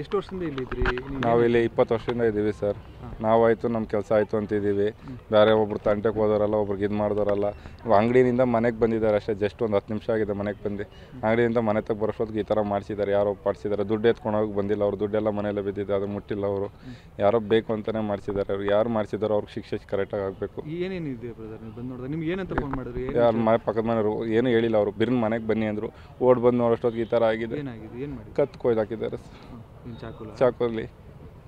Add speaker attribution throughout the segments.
Speaker 1: ಎಷ್ಟು ವರ್ಷದಿಂದ ಇಲ್ಲಿದ್ರಿ?
Speaker 2: ನಾವು ಇಲ್ಲಿ 20 ವರ್ಷದಿಂದ ಇದ್ದೀವಿ ಸರ್. ನಾವಾಯಿತು ನಮ್ಮ ಕೆಲಸ ಆಯಿತು ಅಂತಿದ್ದೀವಿ. ಬೇರೆ ಒಬ್ರು ತಂಟೆಗೆ ಹೋದವರಲ್ಲ, ಒಬ್ರಿಗೆ ಇದು ಮಾಡಿದವರಲ್ಲ. ಅಂಗಡಿಯಿಂದ ಮನೆಗೆ ಬಂದಿದ್ದಾರೆ ಅಷ್ಟೇ. ಜಸ್ಟ್ ಒಂದು 10 ನಿಮಿಷ ಆಗಿದೆ ಮನೆಗೆ ಬಂದು. ಅಂಗಡಿಯಿಂದ ಮನೆ ತಗ ಬರೋಷ್ಟೊತ್ತಿಗೆ ಈ ಥರ ಮಾಡಿಸಿದ್ದಾರೆ. ಯಾರೋ ಮಾಡಿಸಿದ್ದಾರೆ. ದುಡ್ಡು ಎತ್ಕೊಂಡು ಹೋಗಿ ಬಂದಿಲ್ಲ. ಅವ್ರು ದುಡ್ಡೆಲ್ಲ ಮನೆಯಲ್ಲೇ ಬಿದ್ದಿದೆ, ಅದು ಮುಟ್ಟಿಲ್ಲ. ಅವರು ಯಾರೋ ಬೇಕು ಅಂತಲೇ ಮಾಡಿಸಿದ್ದಾರೆ. ಅವ್ರು ಯಾರು ಮಾಡಿಸಿದಾರೋ ಅವ್ರಿಗೆ ಶಿಕ್ಷೆ ಕರೆಕ್ಟಾಗಿ ಆಗಬೇಕು.
Speaker 1: ಏನೇನಿದೆ ಬ್ರದರ್? ನೀವು ಬಂದು ನೋಡಿದ್ರೆ ನಿಮ್ಗೆ ಏನಂತ ಫೋನ್ ಮಾಡಿದ್ರಿ?
Speaker 2: ಯಾರು ಮನೆ ಪಕ್ಕದ ಮನೆಯವರು ಏನು ಹೇಳಿಲ್ಲ. ಅವರು ಬಿರ್ನ್ ಮನೆಗೆ ಬನ್ನಿ ಅಂದರು. ಓಡ್ ಬಂದು ನೋಡೋಷ್ಟೊತ್ತಿಗೆ ಈ ಥರ ಆಗಿದೆ.
Speaker 1: ಏನಾಗಿದೆ? ಏನು ಮಾಡಿ?
Speaker 2: ಕತ್ತು ಕೊಯ್ದು ಹಾಕಿದ್ದಾರೆ ಸರ್. ಚಾಕುಲ್ಲಿ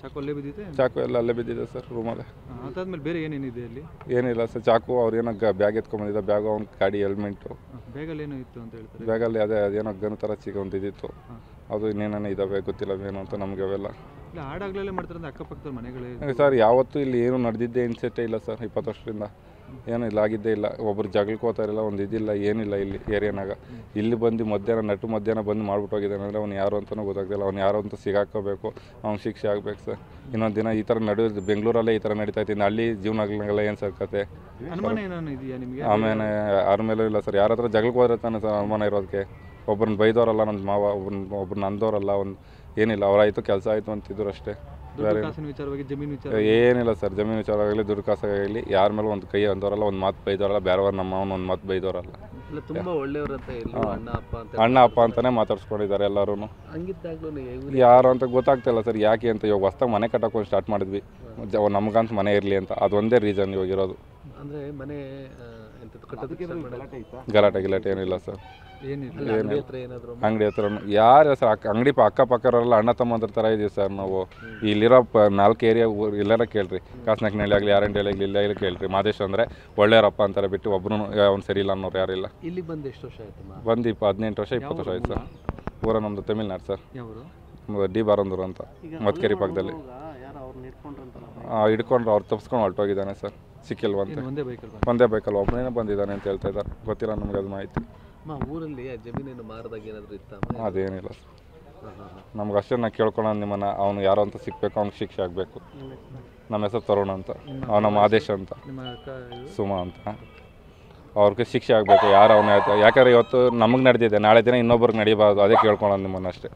Speaker 1: ಚಾಕು ಅಲ್ಲೇ ಬಿದ್ದಿದೆ?
Speaker 2: ಚಾಕು ಎಲ್ಲ ಅಲ್ಲೇ ಬಿದ್ದಿದೆ ಸರ್ ರೂಮಲ್ಲೇ.
Speaker 1: ಅದಾದ್ಮೇಲೆ ಬೇರೆ ಏನೇನಿದೆ ಅಲ್ಲಿ?
Speaker 2: ಏನಿಲ್ಲ ಸರ್. ಚಾಕು ಅವ್ರು ಏನೋ ಬ್ಯಾಗ್ ಎತ್ಕೊಂಡ್ಬಂದಿದ್ದ. ಬ್ಯಾಗು ಅವ್ನ ಗಾಡಿ ಹೆಲ್ಮೆಂಟು.
Speaker 1: ಬ್ಯಾಗಲ್ಲಿ ಏನೋ ಇತ್ತು ಅಂತ ಹೇಳ್ತಾರೆ.
Speaker 2: ಬ್ಯಾಗಲ್ಲಿ ಅದೇನೋ ಗನ್ ಥರ ಸಿಗೋಂತಿದ್ದಿತ್ತು. ಅದು ಇನ್ನೇನೇ ಇದ್ದಾವೆ ಗೊತ್ತಿಲ್ಲ ಏನು ಅಂತ ನಮಗೆ ಅವೆಲ್ಲ.
Speaker 1: ಇಲ್ಲ ಹಾಡಾಗಲೇ ಮಾಡ್ತಾರೆ ಅಕ್ಕಪಕ್ಕದ ಮನೆಗಳೇ
Speaker 2: ಸರ್. ಯಾವತ್ತೂ ಇಲ್ಲಿ ಏನು ನಡೆದಿದ್ದೇ ಇನ್ಸೆಟ್ಟೇ ಇಲ್ಲ ಸರ್. 20 ವರ್ಷದಿಂದ ಏನು ಇಲ್ಲ ಆಗಿದ್ದೇ ಇಲ್ಲ. ಒಬ್ಬರು ಜಗಳಕ್ಕೆ ಹೋಗ್ತಾರಿಲ್ಲ, ಒಂದು ಇದಿಲ್ಲ, ಏನಿಲ್ಲ ಇಲ್ಲಿ ಏರಿಯಾನಾಗ. ಇಲ್ಲಿ ಬಂದು ಮಧ್ಯಾಹ್ನ ಬಂದು ಮಾಡ್ಬಿಟ್ಟು ಹೋಗಿದ್ದಾನೆ ಅಂದರೆ ಅವ್ನು ಯಾರು ಅಂತಲೂ ಗೊತ್ತಾಗ್ತಿಲ್ಲ. ಅವ್ನು ಯಾರು ಅಂತ ಸಿಗಾಕೋಬೇಕು, ಅವ್ನು ಶಿಕ್ಷೆ ಆಗಬೇಕು ಸರ್. ಇನ್ನೊಂದು ದಿನ ಈ ಥರ ನಡೆಯೋದು ಬೆಂಗಳೂರಲ್ಲೇ ಈ ಥರ ನಡೀತಾ ಇತ್ತು. ಹಳ್ಳಿ ಜೀವನಗಳೆಲ್ಲ ಏನು ಸರ್ ಕತೆ?
Speaker 1: ಅನುಮಾನ ಏನಾನು ಇದೆಯಾ ನಿಮಗೆ?
Speaker 2: ಆಮೇಲೆ ಯಾರ ಮೇಲೂ ಇಲ್ಲ ಸರ್. ಯಾರ ಹತ್ರ ಜಗಳಕ್ಕೆ ಹೋದ್ರೆ ತಾನೆ ಸರ್ ಅನುಮಾನ ಇರೋದಕ್ಕೆ. ಒಬ್ಬರನ್ನ ಬೈದವರಲ್ಲ, ನನ್ನ ಮಾವ, ಒಬ್ಬರನ್ನ ಅಂದವರಲ್ಲ. ಒಂದು ಏನಿಲ್ಲ, ಅವರಾಯಿತು ಕೆಲಸ ಆಯಿತು ಅಂತಿದ್ರು ಅಷ್ಟೇ. ಬೇರೆ ಏನಿಲ್ಲ ಸರ್. ಜಮೀನು ವಿಚಾರವಾಗಲಿ, ದುಡ್ಡು ಕಾಸಾಗಲಿ, ಯಾರ ಮೇಲೂ ಒಂದು ಕೈ ಅಂದವರಲ್ಲ, ಒಂದು ಮಾತು ಬೈದವರಲ್ಲ. ಬೇರೆಯವ್ರು ನಮ್ಮ ಅವನು ಒಂದು ಮಾತು ಬೈದವರಲ್ಲ. ಅಣ್ಣ ಅಪ್ಪ ಅಂತಾನೆ ಮಾತಾಡ್ಸ್ಕೊಂಡಿದ್ದಾರೆ ಎಲ್ಲರೂ. ಯಾರು ಅಂತ ಗೊತ್ತಾಗ್ತಿಲ್ಲ ಸರ್. ಯಾಕೆ ಅಂತ ಇವಾಗ ಹೊಸ್ದಾಗಿ ಮನೆ ಕಟ್ಟಕ್ಕೆ ಸ್ಟಾರ್ಟ್ ಮಾಡಿದ್ವಿ. ನಮಗಂತ ಮನೆ ಇರಲಿ ಅಂತ. ಅದೊಂದೇ ರೀಸನ್ ಇವಾಗ ಇರೋದು. ಗಲಾಟೆ ಏನಿಲ್ಲ ಸರ್. ಅಂಗಡಿ ಹತ್ರ ಯಾರು ಸರ್? ಅಂಗಡಿ ಅಕ್ಕಪಕ್ಕರೆಲ್ಲ ಅಣ್ಣ ತಮ್ಮಂದ್ರ ಥರ ಇದೀವಿ ಸರ್ ನಾವು. ಇಲ್ಲಿರೋ 4 ಏರಿಯಾ ಎಲ್ಲಾರ ಕೇಳ್ರಿ. ಕಾಸನಕ್ನಳ್ಳಿ ಆಗಲಿ, ಆರಂಡಳ್ಳಿ ಆಗಲಿ, ಇಲ್ಲ ಕೇಳ್ರಿ. ಮಾದೇಶ್ ಅಂದರೆ ಒಳ್ಳೆಯವರಪ್ಪ ಅಂತಾರೆ ಬಿಟ್ಟು ಒಬ್ಬರು ಅವ್ನು ಸರಿ ಇಲ್ಲ ಅನ್ನೋರು ಯಾರಿಲ್ಲ.
Speaker 1: ಇಲ್ಲಿ ಬಂದು ಎಷ್ಟು ವರ್ಷ ಆಯ್ತು?
Speaker 2: ಬಂದು 18 ವರ್ಷ 20 ವರ್ಷ ಆಯ್ತು ಸರ್. ಊರ ನಮ್ಮದು ತಮಿಳ್ನಾಡು ಸರ್. ಡಿ ಬಾರಂದೂರು ಅಂತ, ಮತ್ಕೇರಿ ಪಕ್ಕದಲ್ಲಿ. ಹಿಡ್ಕೊಂಡ್ರು. ಅವ್ರು ತಪ್ಪಿಸ್ಕೊಂಡು ಹೊರಟೋಗಿದ್ದಾನೆ ಸರ್. ಸಿಕ್ಕಿಲ್ವಂತೆ. ಒಂದೇ ಬೈಕಲ್ಲಿ ಒಬ್ಬನೇ ಬಂದಿದ್ದಾನೆ ಅಂತ ಹೇಳ್ತಾ ಇದ್ದಾರೆ. ಗೊತ್ತಿಲ್ಲ ನಮ್ಗೆ ಅದು ಮಾಹಿತಿ.
Speaker 1: ಊರಲ್ಲಿ ಜಮೀನೇನು ಮಾರದಾಗ ಏನಾದರೂ ಇತ್ತ?
Speaker 2: ಅದೇನಿಲ್ಲ ಸರ್. ನಮ್ಗೆ ಅಷ್ಟೇ ನಾ ಕೇಳ್ಕೊಳ್ಳೋ ನಿಮ್ಮನ್ನ. ಅವ್ನು ಯಾರೋ ಅಂತ ಸಿಕ್ಬೇಕು, ಅವ್ನಿಗೆ ಶಿಕ್ಷೆ ಆಗಬೇಕು. ನಮ್ಮ ಹೆಸರು ತರುಣ್ ಅಂತ, ನಮ್ಮ ಆದೇಶ ಅಂತ, ಸುಮಾ ಅಂತ. ಅವ್ರಿಗೆ ಶಿಕ್ಷೆ ಆಗಬೇಕು. ಯಾರು ಅವನ. ಯಾಕಂದರೆ ಇವತ್ತು ನಮಗೆ ನಡೆದಿದೆ, ನಾಳೆ ದಿನ ಇನ್ನೊಬ್ರಿಗೆ ನಡೀಬಾರ್ದು. ಅದೇ ಕೇಳ್ಕೊಳ್ಳೋದು ನಿಮ್ಮನ್ನ ಅಷ್ಟೇ.